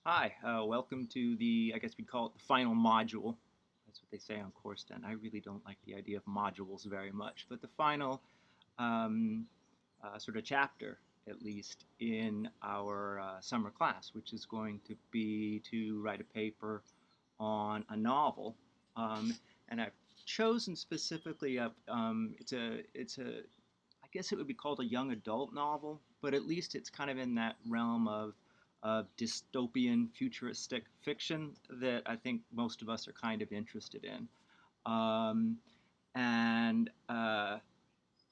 Hi, welcome to the, I guess we'd call it the final module. That's what they say on Courseden. I really don't like the idea of modules very much, but the final um, sort of chapter, at least, in our summer class, which is going to be to write a paper on a novel. Um, and I've chosen specifically I guess it would be called a young adult novel, but at least it's kind of in that realm of dystopian futuristic fiction that I think most of us are kind of interested in. Um, and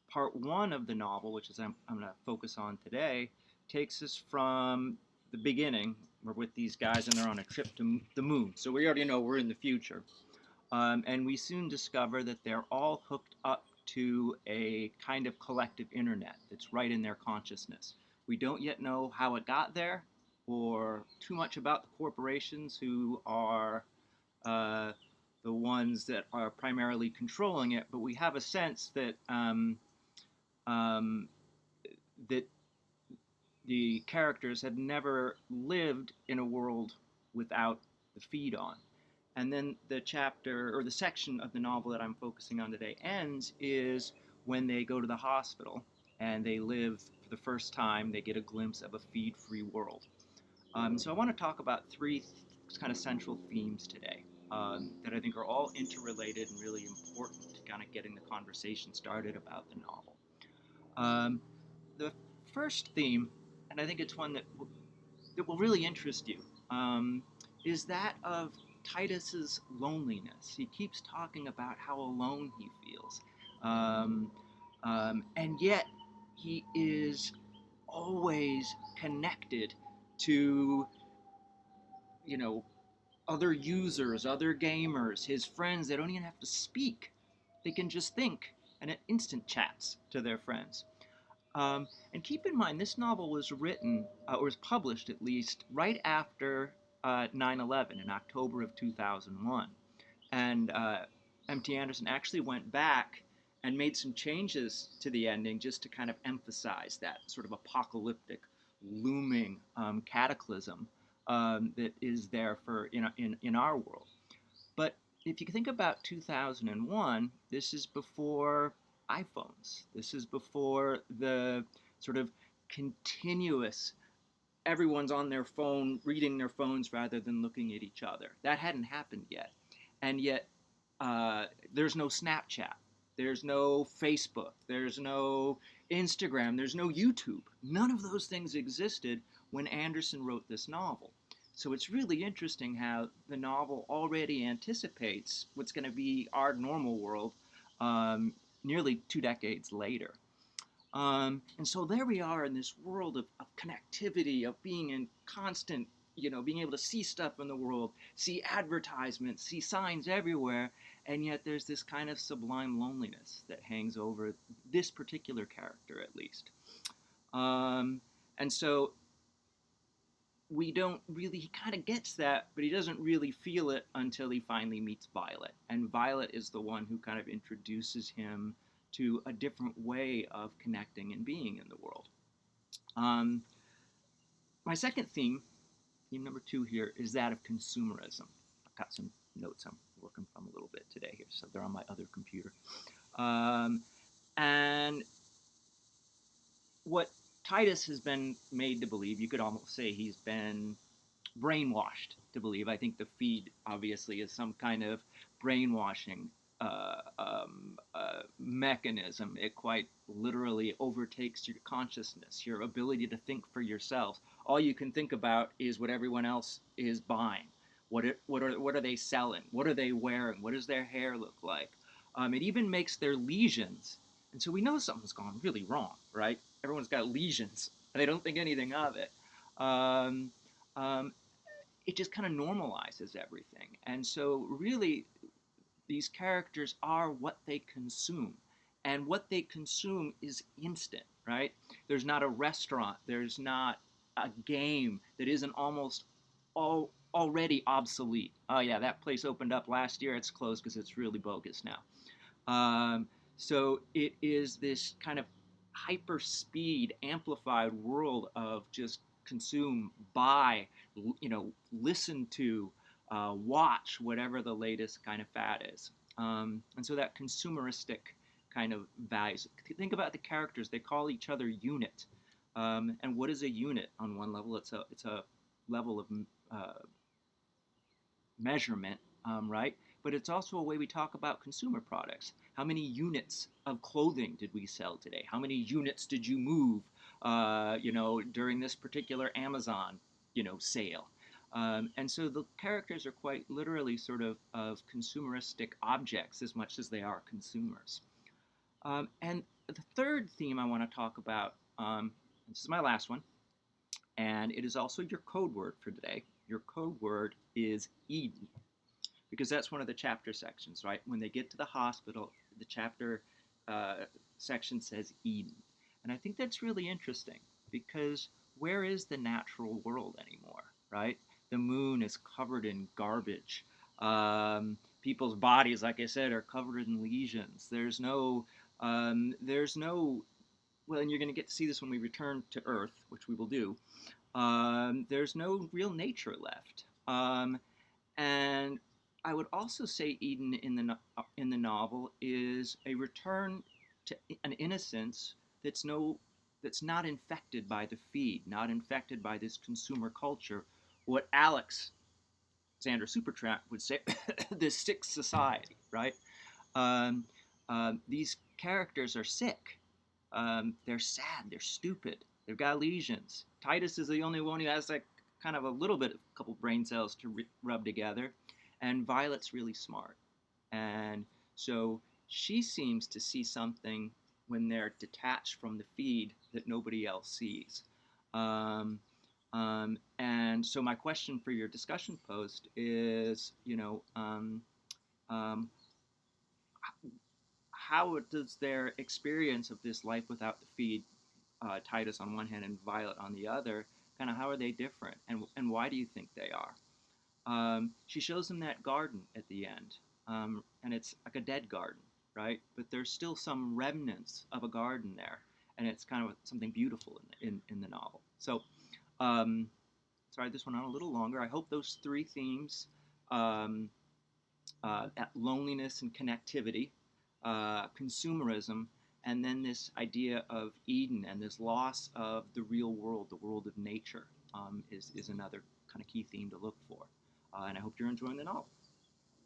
Part one of the novel, which is I'm going to focus on today, takes us from the beginning. We're with these guys and they're on a trip to the moon. So we already know we're in the future. And we soon discover that they're all hooked up to a kind of collective internet that's right in their consciousness. We don't yet know how it got there or too much about the corporations who are uh, the ones that are primarily controlling it, but we have a sense um, that the characters had never lived in a world without the feed on. And then the chapter or the section of the novel that I'm focusing on today ends is when they go to the hospital and they live for the first time, they get a glimpse of a feed free world. So I want to talk about three kind of central themes today that I think are all interrelated and really important to kind of getting the conversation started about the novel. Um, the first theme, and I think it's one that will really interest you, is that of Titus's loneliness. He keeps talking about how alone he feels, um, and yet he is always connected to you know other users, other gamers, his friends. They don't even have to speak; they can just think, and it instant chats to their friends. And keep in mind, this novel was written, or was published at least, right after 9/11 in October of 2001. And M.T. Anderson actually went back and made some changes to the ending just to kind of emphasize that sort of apocalyptic, looming cataclysm that is there for in our world. But if you think about 2001, this is before iPhones. This is before the sort of continuous, everyone's on their phone, reading their phones rather than looking at each other. That hadn't happened yet. And yet, there's no Snapchat. There's no Facebook. There's no Instagram. There's no YouTube. None of those things existed when Anderson wrote this novel. So it's really interesting how the novel already anticipates what's going to be our normal world um, nearly 2 decades later. And so there we are in this world of connectivity, of being in constant, being able to see stuff in the world, see advertisements, see signs everywhere, and yet there's this kind of sublime loneliness that hangs over this particular character, at least. Um, and so we don't really, he kind of gets that, but he doesn't really feel it until he finally meets Violet. And Violet is the one who kind of introduces him to a different way of connecting and being in the world. Um, my second theme number two here, is that of consumerism. I've got some notes I'm working from a little bit today here, so they're on my other computer. Um, and what Titus has been made to believe, you could almost say he's been brainwashed to believe. I think the feed obviously is some kind of brainwashing mechanism. It quite literally overtakes your consciousness, your ability to think for yourself. All you can think about is what everyone else is buying. What are they selling? What are they wearing? What does their hair look like? It even makes their lesions, and so we know something's gone really wrong, right? Everyone's got lesions, and they don't think anything of it. Um, um, it just kind of normalizes everything. And so, really, these characters are what they consume. And what they consume is instant, right? There's not a restaurant, there's not a game that isn't already obsolete. Oh, yeah, that place opened up last year, it's closed because it's really bogus now. So, it is this kind of hyper speed, amplified world of just consume, buy, listen to, watch whatever the latest kind of fad is. And so that consumeristic kind of values. Think about the characters; they call each other unit. And what is a unit? On one level, it's a level of uh, measurement, right? But it's also a way we talk about consumer products. How many units of clothing did we sell today? How many units did you move, during this particular Amazon, sale? And so the characters are quite literally sort of consumeristic objects as much as they are consumers. And the third theme I want to talk about, this is my last one, and it is also your code word for today. Your code word is Eden, because that's one of the chapter sections, right? When they get to the hospital, the chapter section says Eden. And I think that's really interesting because where is the natural world anymore, right? The moon is covered in garbage. People's bodies, like I said, are covered in lesions. There's no, well, and you're going to get to see this when we return to Earth, which we will do. There's no real nature left. And I would also say Eden in the novel is a return to an innocence that's not infected by the feed, not infected by this consumer culture. What Alex Xander Supertramp would say, this sick society, right? Um, these characters are sick. They're sad. They're stupid. They've got lesions. Titus is the only one who has like kind of a little bit, a couple brain cells to rub together, and Violet's really smart, and so she seems to see something when they're detached from the feed that nobody else sees. Um, and so my question for your discussion post is, um, how does their experience of this life without the feed, Titus on one hand and Violet on the other, kind of how are they different, and why do you think they are? She shows them that garden at the end, and it's like a dead garden, right? But there's still some remnants of a garden there, and it's kind of something beautiful in the novel. So, um, sorry, this went on a little longer. I hope those three themes, um, that loneliness and connectivity, consumerism, and then this idea of Eden and this loss of the real world, the world of nature, is another kind of key theme to look for. And I hope you're enjoying the novel.